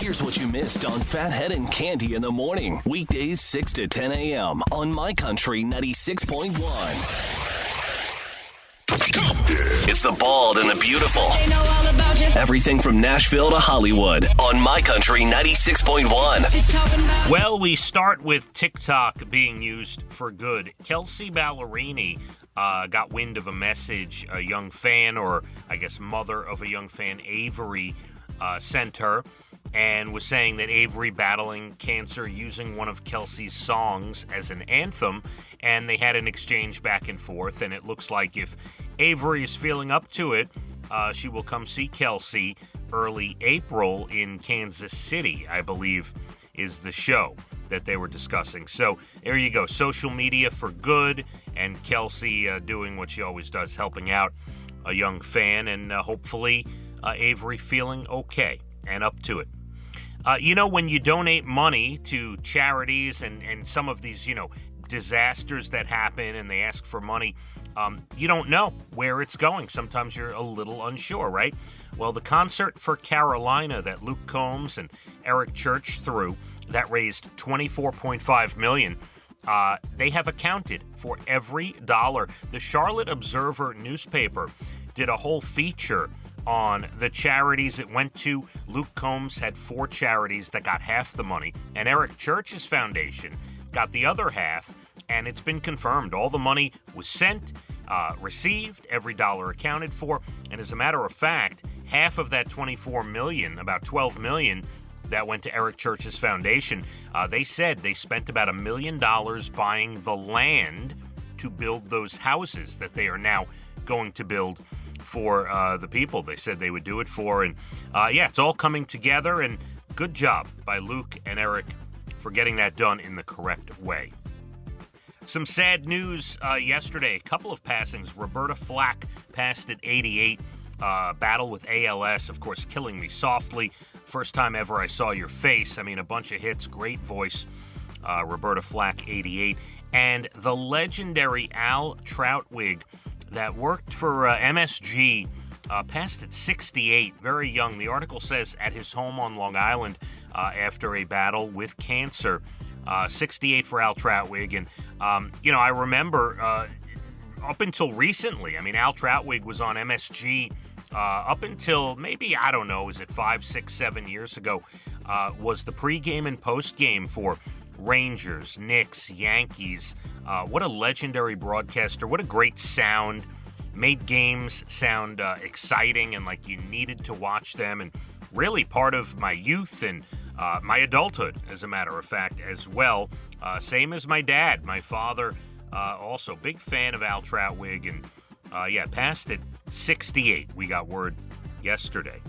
Here's what you missed on Phathead and Cande in the morning. Weekdays 6 to 10 a.m. on My Country 96.1. It's the bald and the beautiful. Everything from Nashville to Hollywood on My Country 96.1. Well, we start with TikTok being used for good. Kelsea Ballerini got wind of a message a young fan, or I guess mother of a young fan, Avery, sent her, and was saying that Avery battling cancer using one of Kelsea's songs as an anthem, and they had an exchange back and forth, and it looks like if Avery is feeling up to it, she will come see Kelsea early April in Kansas City, I believe, is the show that they were discussing. So there you go, social media for good, and Kelsea doing what she always does, helping out a young fan, and hopefully Avery feeling okay and up to it. When you donate money to charities and some of these, disasters that happen and they ask for money, you don't know where it's going. Sometimes you're a little unsure, right? Well, the Concert for Carolina that Luke Combs and Eric Church threw, that raised $24.5 million. They have accounted for every dollar. The Charlotte Observer newspaper did a whole feature on the charities it went to. Luke Combs had 4 charities that got half the money, and Eric Church's foundation got the other half, and it's been confirmed. All the money was sent, received, every dollar accounted for, and as a matter of fact, half of that $24 million, about $12 million, that went to Eric Church's foundation, they said they spent about $1 million buying the land to build those houses that they are now going to build for the people they said they would do it for. And it's all coming together, and good job by Luke and Eric for getting that done in the correct way. Some sad news yesterday, a couple of passings. Roberta Flack passed at 88, battle with ALS, of course, Killing Me Softly. First time ever I saw your face. I mean, a bunch of hits, great voice. Roberta Flack, 88. And the legendary Al Troutwig that worked for MSG, passed at 68, very young. The article says at his home on Long Island after a battle with cancer. 68 for Al Troutwig. And, I remember up until recently, Al Troutwig was on MSG up until maybe, I don't know, is it 5, 6, 7 years ago, was the pregame and postgame for Rangers, Knicks, Yankees. What a legendary broadcaster. What a great sound. Made games sound exciting and like you needed to watch them. And really part of my youth and my adulthood, as a matter of fact, as well. Same as my dad. My father, also big fan of Al Troutwig. And, passed at 68. We got word yesterday.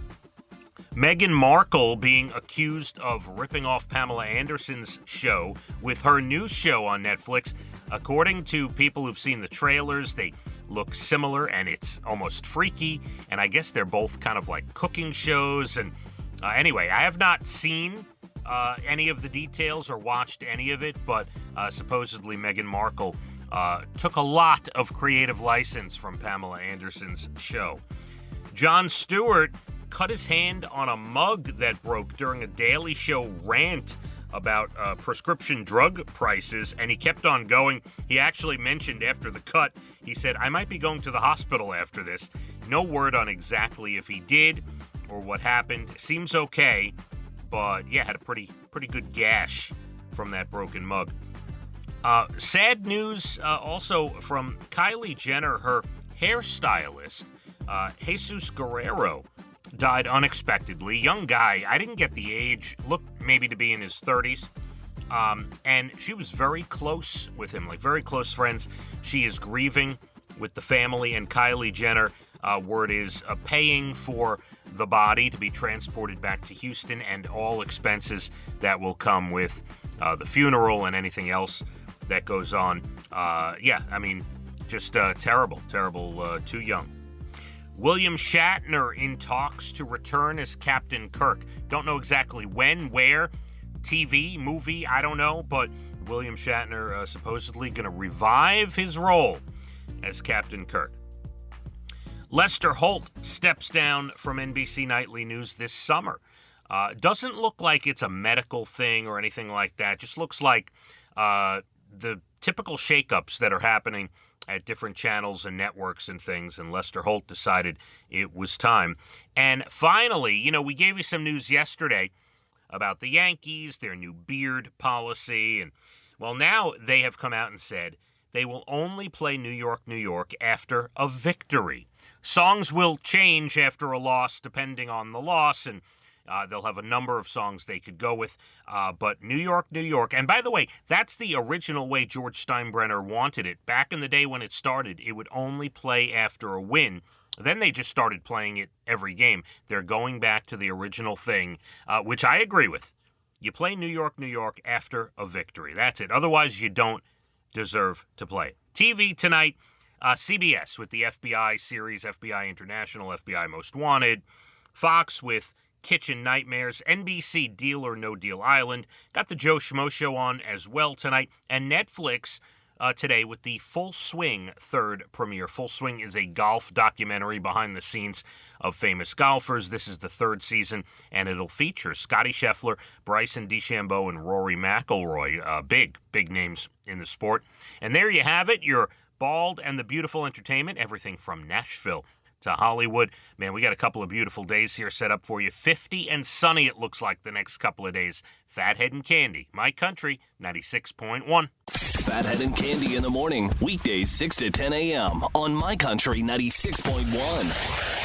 Meghan Markle being accused of ripping off Pamela Anderson's show with her new show on Netflix. According to people who've seen the trailers, they look similar and it's almost freaky. And I guess they're both kind of like cooking shows. And anyway, I have not seen any of the details or watched any of it, but supposedly Meghan Markle took a lot of creative license from Pamela Anderson's show. Jon Stewart cut his hand on a mug that broke during a Daily Show rant about prescription drug prices, and he kept on going. He actually mentioned after the cut, he said, I might be going to the hospital after this. No word on exactly if he did or what happened. Seems okay, but had a pretty good gash from that broken mug. Sad news also from Kylie Jenner. Her hairstylist, Jesus Guerrero, died unexpectedly. Young guy. I didn't get the age. Looked maybe to be in his 30s. And she was very close with him, like very close friends. She is grieving with the family, and Kylie Jenner, word is, paying for the body to be transported back to Houston and all expenses that will come with the funeral and anything else that goes on. Just terrible, too young. William Shatner in talks to return as Captain Kirk. Don't know exactly when, where, TV, movie, I don't know, but William Shatner supposedly going to revive his role as Captain Kirk. Lester Holt steps down from NBC Nightly News this summer. Doesn't look like it's a medical thing or anything like that. Just looks like the typical shakeups that are happening at different channels and networks and things, and Lester Holt decided it was time. And finally, we gave you some news yesterday about the Yankees, their new beard policy, and, well, now they have come out and said they will only play New York, New York after a victory. Songs will change after a loss depending on the loss, and they'll have a number of songs they could go with, but New York, New York. And by the way, that's the original way George Steinbrenner wanted it. Back in the day when it started, it would only play after a win. Then they just started playing it every game. They're going back to the original thing, which I agree with. You play New York, New York after a victory. That's it. Otherwise, you don't deserve to play it. TV tonight, CBS with the FBI series, FBI International, FBI Most Wanted. Fox with Kitchen Nightmares, NBC Deal or No Deal Island. Got the Joe Schmo Show on as well tonight. And Netflix today with the Full Swing third premiere. Full Swing is a golf documentary behind the scenes of famous golfers. This is the third season, and it'll feature Scotty Scheffler, Bryson DeChambeau, and Rory McIlroy. Big names in the sport. And there you have it, your Bald and the Beautiful entertainment, everything from Nashville to Hollywood. Man, we got a couple of beautiful days here set up for you. 50 and sunny, it looks like, the next couple of days. Phathead and Cande, My Country, 96.1. Phathead and Cande in the morning, weekdays 6 to 10 a.m. on My Country 96.1.